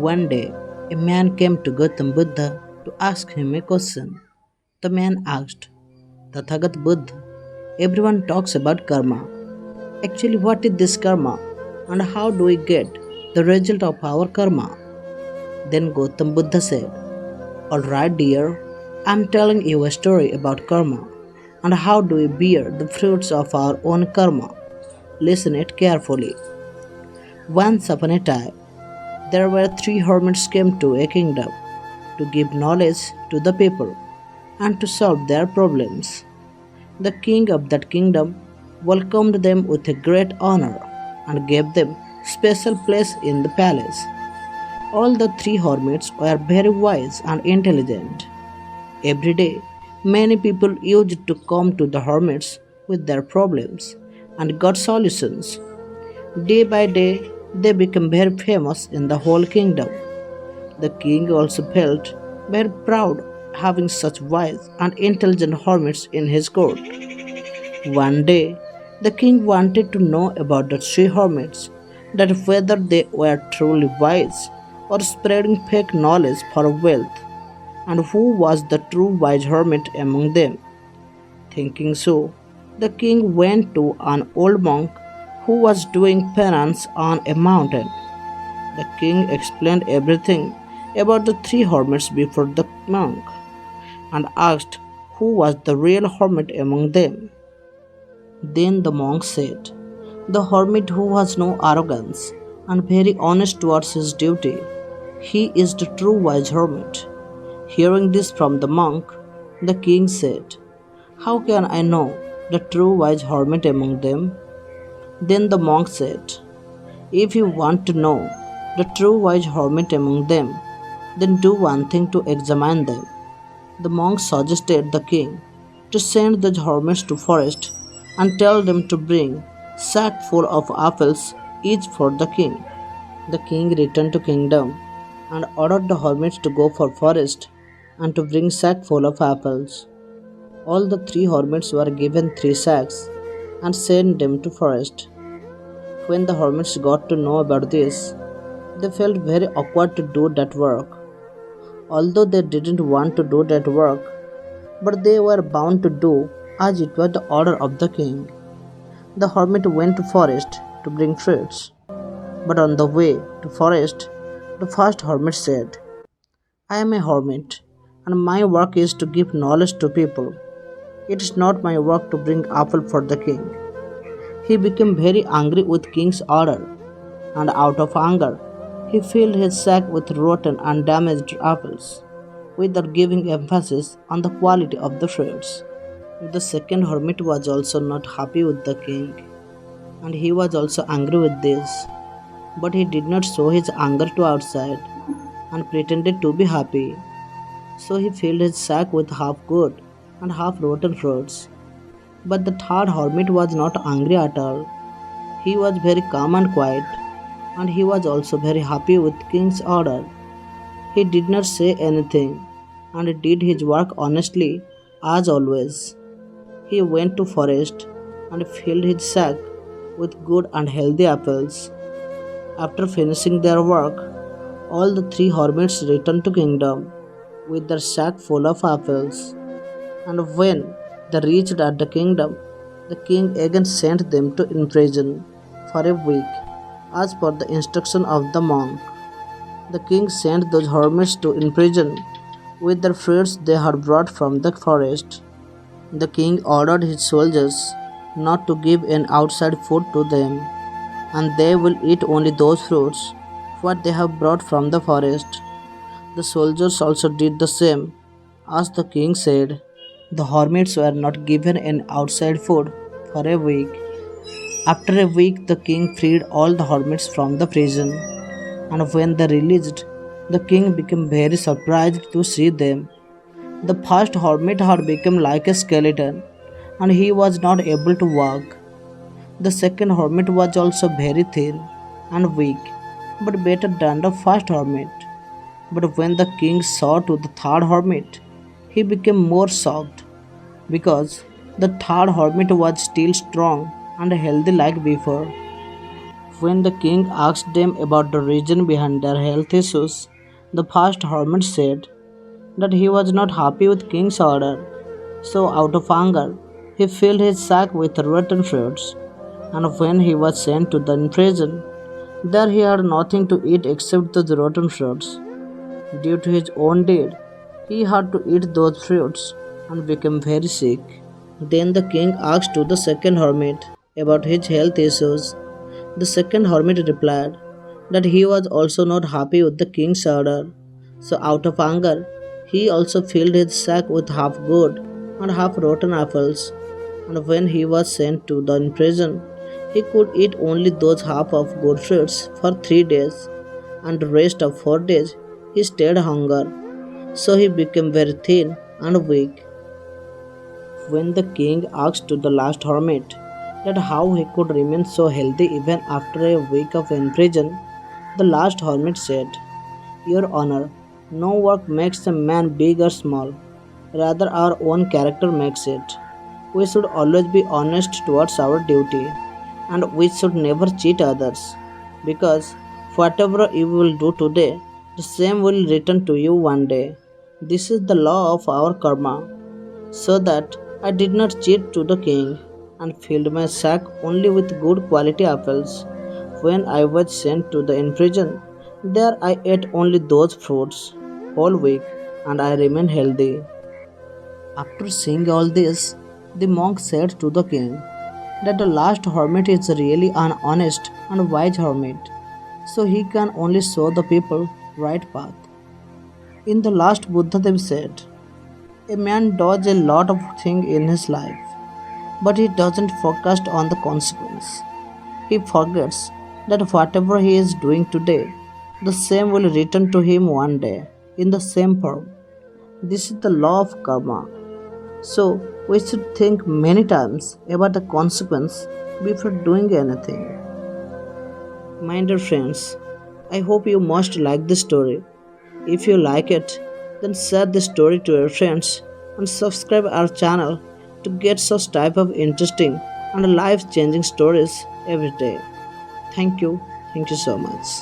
One day, a man came to Gautam Buddha to ask him a question. The man asked, Tathagat Buddha, everyone talks about karma. Actually, what is this karma and how do we get the result of our karma? Then Gautam Buddha said, Alright, dear, I'm telling you a story about karma and how do we bear the fruits of our own karma. Listen it carefully. Once upon a time, there were three hermits came to a kingdom to give knowledge to the people and to solve their problems. The king of that kingdom welcomed them with a great honor and gave them special place in the palace. All the three hermits were very wise and intelligent. Every day, many people used to come to the hermits with their problems and got solutions. Day by day, they became very famous in the whole kingdom. The king also felt very proud having such wise and intelligent hermits in his court. One day, the king wanted to know about the three hermits, that whether they were truly wise or spreading fake knowledge for wealth, and who was the true wise hermit among them. Thinking so, the king went to an old monk who was doing penance on a mountain. The king explained everything about the three hermits before the monk and asked who was the real hermit among them. Then the monk said, The hermit who has no arrogance and very honest towards his duty. He is the true wise hermit. Hearing this from the monk, the king said, How can I know the true wise hermit among them? Then the monk said, If you want to know the true wise hermit among them, then do one thing to examine them. The monk suggested the king to send the hermits to forest and tell them to bring sack full of apples each for the king. The king returned to kingdom and ordered the hermits to go for forest and to bring sack full of apples. All the three hermits were given three sacks and sent them to forest. When the hermits got to know about this, they felt very awkward to do that work. Although they didn't want to do that work, but they were bound to do as it was the order of the king. The hermit went to forest to bring fruits. But on the way to forest, the first hermit said, I am a hermit, and my work is to give knowledge to people. It is not my work to bring apple for the king. He became very angry with king's order, and out of anger, he filled his sack with rotten and damaged apples, without giving emphasis on the quality of the fruits. The second hermit was also not happy with the king, and he was also angry with this. But he did not show his anger to outside and pretended to be happy. So he filled his sack with half good and half rotten fruits. But the third hermit was not angry at all. He was very calm and quiet, and he was also very happy with king's order. He did not say anything and did his work honestly as always. He went to forest and filled his sack with good and healthy apples. After finishing their work, all the three hermits returned to kingdom with their sack full of apples. And when they reached at the kingdom, the king again sent them to in prison for a week, as per the instruction of the monk. The king sent those hermits to in prison with the fruits they had brought from the forest. The king ordered his soldiers not to give any outside food to them, and they will eat only those fruits what they have brought from the forest. The soldiers also did the same, as the king said. The hermits were not given any outside food for a week. After a week, the king freed all the hermits from the prison, and when they released, the king became very surprised to see them. The first hermit had become like a skeleton, and he was not able to walk. The second hermit was also very thin and weak, but better than the first hermit. But when the king saw to the third hermit, he became more shocked, because the third hermit was still strong and healthy like before. When the king asked them about the reason behind their health issues, the first hermit said that he was not happy with king's order. So out of anger, he filled his sack with rotten fruits, and when he was sent to the prison, there he had nothing to eat except those rotten fruits. Due to his own deed, he had to eat those fruits and became very sick. Then the king asked to the second hermit about his health issues. The second hermit replied that he was also not happy with the king's order. So out of anger, he also filled his sack with half good and half rotten apples. And when he was sent to the prison, he could eat only those half of good fruits for 3 days, and the rest of 4 days he stayed hunger. So he became very thin and weak. When the king asked to the last hermit that how he could remain so healthy even after a week of imprisonment, the last hermit said, "Your honor, no work makes a man big or small. Rather, our own character makes it. We should always be honest towards our duty, and we should never cheat others. Because whatever you will do today, the same will return to you one day. This is the law of our karma, so that I did not cheat to the king and filled my sack only with good quality apples. When I was sent to the prison, there I ate only those fruits whole week, and I remained healthy." After seeing all this, the monk said to the king that the last hermit is really an honest and wise hermit, so he can only show the people right path. In the last Buddha said, a man does a lot of things in his life, but he doesn't focus on the consequence. He forgets that whatever he is doing today, the same will return to him one day in the same form. This is the law of karma. So we should think many times about the consequence before doing anything. My dear friends, I hope you must like this story. If you like it, then share this story to your friends and subscribe our channel to get such type of interesting and life-changing stories every day. Thank you. Thank you so much.